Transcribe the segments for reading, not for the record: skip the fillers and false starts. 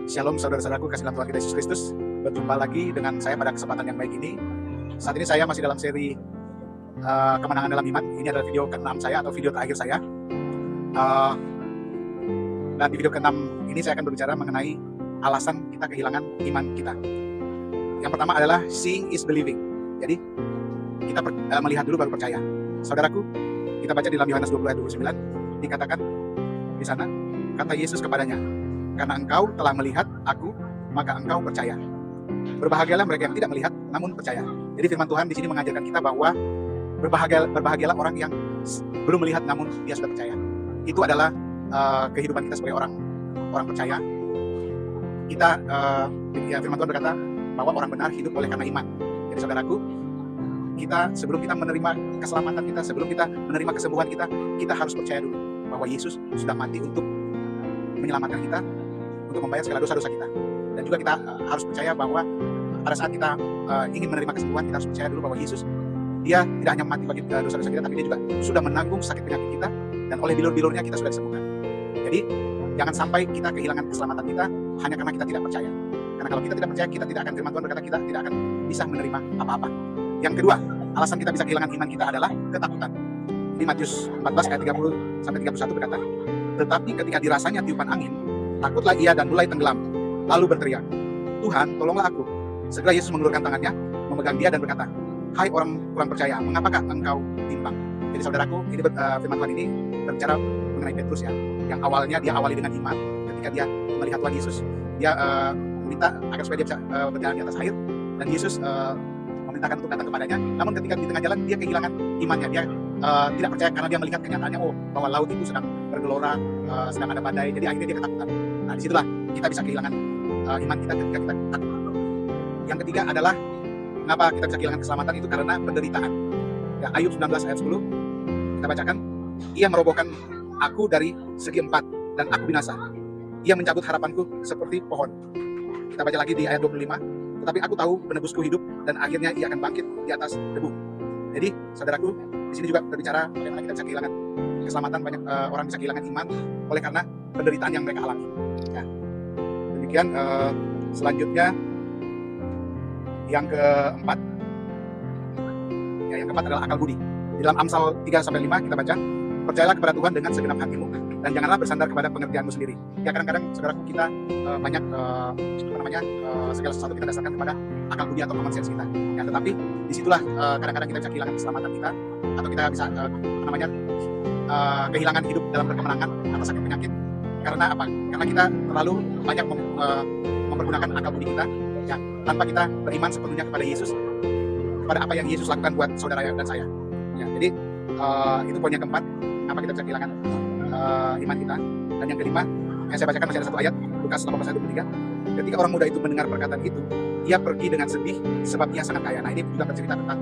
Shalom saudara-saudaraku, kasih dalam Tuhan kita Yesus Kristus. Berjumpa lagi dengan saya pada kesempatan yang baik ini. Saat ini saya masih dalam seri kemenangan dalam iman. Ini adalah video ke-6 saya atau video terakhir saya. Dan di video ke-6 ini saya akan berbicara mengenai alasan kita kehilangan iman kita. Yang pertama adalah seeing is believing. Jadi kita melihat dulu baru percaya. Saudaraku, kita baca di dalam Yohanes 20 ayat 29, dikatakan di sana, kata Yesus kepadanya, karena engkau telah melihat aku, maka engkau percaya. Berbahagialah mereka yang tidak melihat, namun percaya. Jadi firman Tuhan di sini mengajarkan kita bahwa berbahagialah orang yang belum melihat, namun dia sudah percaya. Itu adalah kehidupan kita sebagai orang percaya. Kita, firman Tuhan berkata bahwa orang benar hidup oleh karena iman. Jadi saudaraku, kita sebelum kita menerima keselamatan kita, sebelum kita menerima kesembuhan kita harus percaya dulu bahwa Yesus sudah mati untuk menyelamatkan kita, untuk membayar segala dosa-dosa kita. Dan juga kita harus percaya bahwa pada saat kita ingin menerima kesembuhan, kita harus percaya dulu bahwa Yesus, dia tidak hanya mati bagi dosa-dosa kita, tapi dia juga sudah menanggung sakit penyakit kita, dan oleh bilur-bilurnya kita sudah disembuhkan. Jadi jangan sampai kita kehilangan keselamatan kita hanya karena kita tidak percaya. Karena kalau kita tidak percaya, kita tidak akan, firman Tuhan berkata, kita tidak akan bisa menerima apa-apa. Yang kedua, alasan kita bisa kehilangan iman kita adalah ketakutan. Di Matius 14 ayat 30-31 berkata, tetapi ketika dirasanya tiupan angin, takutlah ia dan mulai tenggelam, lalu berteriak, Tuhan, tolonglah aku. Segera Yesus mengulurkan tangannya, memegang dia dan berkata, hai orang kurang percaya, mengapakah engkau bimbang? Jadi saudaraku, ini firman Tuhan ini berbicara mengenai Petrus ya, yang awalnya dia awali dengan iman. Ketika dia melihat Tuhan Yesus, dia meminta agar supaya dia bisa berjalan di atas air, dan Yesus memerintahkan untuk datang kepadanya. Namun ketika di tengah jalan dia kehilangan imannya, dia tidak percaya karena dia melihat kenyataannya, bahwa laut itu sedang bergelora, sedang ada badai, jadi akhirnya dia ketakutan. Nah, disitulah kita bisa kehilangan iman kita ketika kita takut. Yang ketiga adalah mengapa kita bisa kehilangan keselamatan itu karena penderitaan. Ya, Ayub 19 ayat 10 kita bacakan, ia merobohkan aku dari segi empat dan aku binasa. Ia mencabut harapanku seperti pohon. Kita baca lagi di ayat 25, tetapi aku tahu penebusku hidup dan akhirnya ia akan bangkit di atas debu. Jadi saudaraku, di sini juga berbicara bagaimana kita bisa kehilangan keselamatan. Banyak orang bisa kehilangan iman oleh karena penderitaan yang mereka alami. Ya. Demikian, selanjutnya yang keempat. Ya, yang keempat adalah akal budi. Di dalam Amsal 3-5 kita baca, percayalah kepada Tuhan dengan segenap hatimu dan janganlah bersandar kepada pengertianmu sendiri. Ya, kadang-kadang saudaraku kita banyak segala sesuatu kita dasarkan kepada akal budi atau common sense kita. Ya, tetapi disitulah kadang-kadang kita bisa kehilangan keselamatan kita, atau kita bisa kehilangan hidup dalam berkemenangan atas sakit penyakit. Karena apa? Karena kita terlalu banyak mempergunakan akal budi kita, ya, tanpa kita beriman sepenuhnya kepada Yesus, kepada apa yang Yesus lakukan buat saudara dan saya. Ya, jadi itu poin yang keempat, apa kita bisa kehilangan iman kita. Dan yang kelima, yang saya bacakan masih ada satu ayat, Lukas 18:23. Ketika orang muda itu mendengar perkataan itu, ia pergi dengan sedih sebab ia sangat kaya. Nah, ini juga bercerita tentang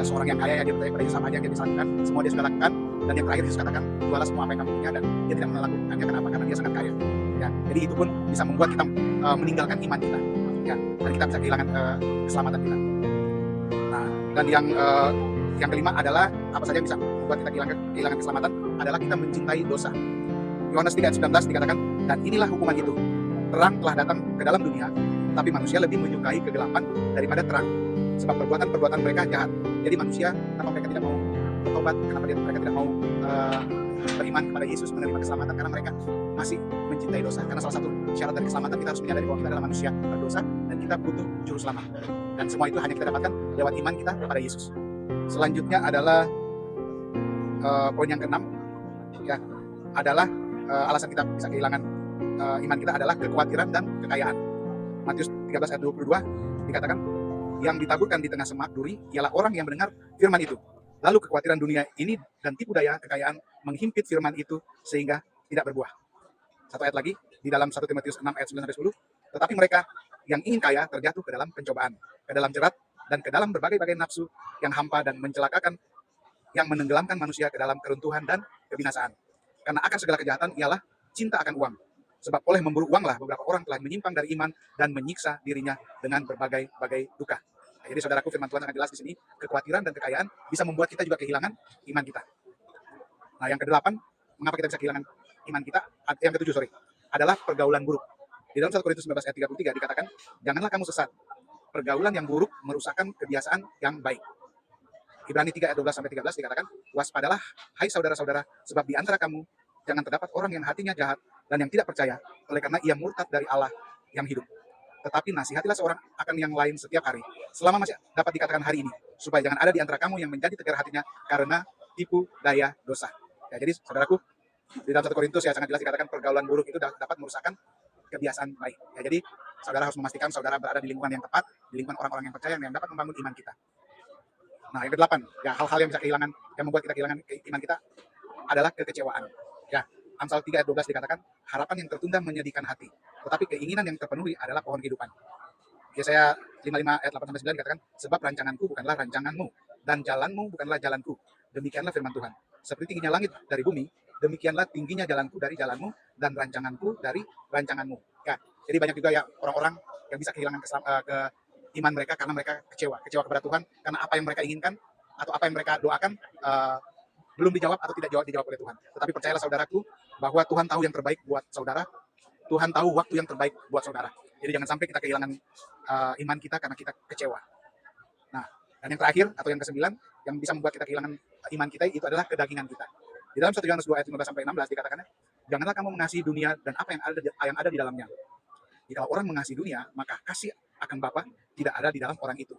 seorang yang kaya, yang dia percaya pada Yesus, apa aja yang dia bisa lakukan, semua dia sudah lakukan. Dan yang terakhir Yesus katakan, jualah semua apa yang kamu punya, dan dia tidak melakukannya. Kenapa? Karena dia sangat kaya. Ya, jadi itu pun bisa membuat kita meninggalkan iman kita. Ya, dan kita bisa kehilangan keselamatan kita. Nah, dan yang kelima adalah apa saja yang bisa membuat kita kehilangan keselamatan adalah kita mencintai dosa. Yohanes 3:19 dikatakan, dan inilah hukuman itu, terang telah datang ke dalam dunia, tapi manusia lebih menyukai kegelapan daripada terang, sebab perbuatan-perbuatan mereka jahat. Jadi manusia, kenapa mereka tidak mau bertobat, kenapa mereka tidak mau beriman kepada Yesus, menerima keselamatan, karena mereka masih mencintai dosa. Karena salah satu syarat dari keselamatan, kita harus menyadari bahwa kita adalah manusia berdosa dan kita butuh juru selamat. Dan semua itu hanya kita dapatkan lewat iman kita kepada Yesus. Selanjutnya adalah poin yang keenam, ya, adalah alasan kita bisa kehilangan iman kita adalah kekhawatiran dan kekayaan. Matius 13 ayat 22 dikatakan, yang ditaburkan di tengah semak duri ialah orang yang mendengar firman itu. Lalu kekhawatiran dunia ini dan tipu daya kekayaan menghimpit firman itu sehingga tidak berbuah. Satu ayat lagi di dalam 1 Timotius 6 ayat 9-10, tetapi mereka yang ingin kaya terjatuh ke dalam pencobaan, ke dalam jerat, dan ke dalam berbagai-bagai nafsu yang hampa dan mencelakakan, yang menenggelamkan manusia ke dalam keruntuhan dan kebinasaan. Karena akan segala kejahatan ialah cinta akan uang. Sebab oleh memburu uanglah beberapa orang telah menyimpang dari iman dan menyiksa dirinya dengan berbagai-bagai duka. Nah, jadi saudaraku, firman Tuhan sangat jelas di sini, kekhawatiran dan kekayaan bisa membuat kita juga kehilangan iman kita. Nah, yang kedelapan, mengapa kita bisa kehilangan iman kita? Yang ketujuh, adalah pergaulan buruk. Di dalam 1 Korintus 19 ayat 33 dikatakan, janganlah kamu sesat. Pergaulan yang buruk merusakkan kebiasaan yang baik. Ibrani 3 ayat 12 sampai 13 dikatakan, waspadalah hai saudara-saudara, sebab di antara kamu jangan terdapat orang yang hatinya jahat dan yang tidak percaya, oleh karena ia murtad dari Allah yang hidup. Tetapi nasihatilah seorang akan yang lain setiap hari, selama masih dapat dikatakan hari ini, supaya jangan ada di antara kamu yang menjadi tegar hatinya karena tipu daya dosa. Ya, jadi saudaraku, di dalam 1 Korintus ya sangat jelas dikatakan pergaulan buruk itu dapat merusakkan kebiasaan baik. Ya, jadi saudara harus memastikan saudara berada di lingkungan yang tepat, di lingkungan orang-orang yang percaya yang dapat membangun iman kita. Nah, yang kedelapan, ya hal-hal yang bisa kehilangan, yang membuat kita kehilangan iman kita adalah kekecewaan. Ya, Amsal 3 ayat 12 dikatakan, harapan yang tertunda menyedihkan hati, tetapi keinginan yang terpenuhi adalah pohon kehidupan. Yesaya 55 ayat 8-9 dikatakan, sebab rancanganku bukanlah rancanganmu, dan jalanmu bukanlah jalanku. Demikianlah firman Tuhan. Seperti tingginya langit dari bumi, demikianlah tingginya jalanku dari jalanmu, dan rancanganku dari rancanganmu. Ya, jadi banyak juga ya orang-orang yang bisa kehilangan ke iman mereka karena mereka kecewa kepada Tuhan, karena apa yang mereka inginkan atau apa yang mereka doakan belum dijawab atau tidak dijawab oleh Tuhan. Tetapi percayalah saudaraku, bahwa Tuhan tahu yang terbaik buat saudara, Tuhan tahu waktu yang terbaik buat saudara. Jadi jangan sampai kita kehilangan iman kita karena kita kecewa. Nah, dan yang terakhir atau yang kesembilan yang bisa membuat kita kehilangan iman kita itu adalah kedagingan kita. Di dalam 1 Yohanes 2 ayat 15 sampai 16 dikatakan, janganlah kamu mengasihi dunia dan apa yang ada di dalamnya. Jika orang mengasihi dunia, maka kasih akan Bapa tidak ada di dalam orang itu.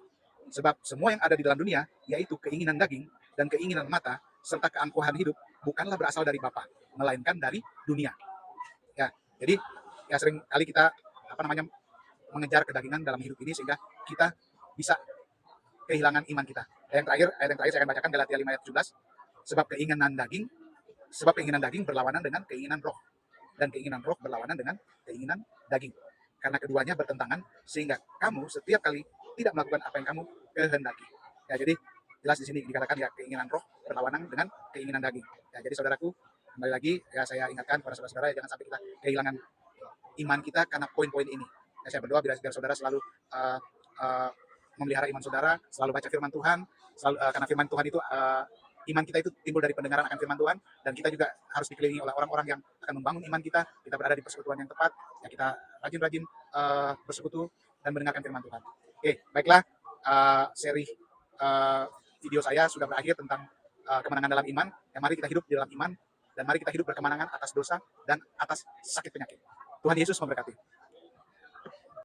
Sebab semua yang ada di dalam dunia, yaitu keinginan daging dan keinginan mata serta keangkuhan hidup, bukanlah berasal dari Bapa, melainkan dari dunia. Ya, jadi ya sering kali kita mengejar kedagingan dalam hidup ini sehingga kita bisa kehilangan iman kita. Ayat yang terakhir saya akan bacakan Galatia 5 ayat 17. Sebab keinginan daging berlawanan dengan keinginan roh, dan keinginan roh berlawanan dengan keinginan daging. Karena keduanya bertentangan, sehingga kamu setiap kali tidak melakukan apa yang kamu kehendaki. Ya, jadi jelas di sini dikatakan ya keinginan roh berlawanan dengan keinginan daging. Ya, jadi saudaraku, kembali lagi ya saya ingatkan kepada saudara-saudara ya, jangan sampai kita kehilangan iman kita karena poin-poin ini. Ya, saya berdoa biar saudara selalu memelihara iman saudara, selalu baca firman Tuhan, karena firman Tuhan itu iman kita itu timbul dari pendengaran akan firman Tuhan, dan kita juga harus dikelilingi oleh orang-orang yang akan membangun iman kita. Kita berada di persekutuan yang tepat, ya kita rajin-rajin bersekutu dan mendengarkan firman Tuhan. Oke, baiklah, seri video saya sudah berakhir tentang kemenangan dalam iman. Ya, mari kita hidup di dalam iman, dan mari kita hidup berkemenangan atas dosa dan atas sakit penyakit. Tuhan Yesus memberkati.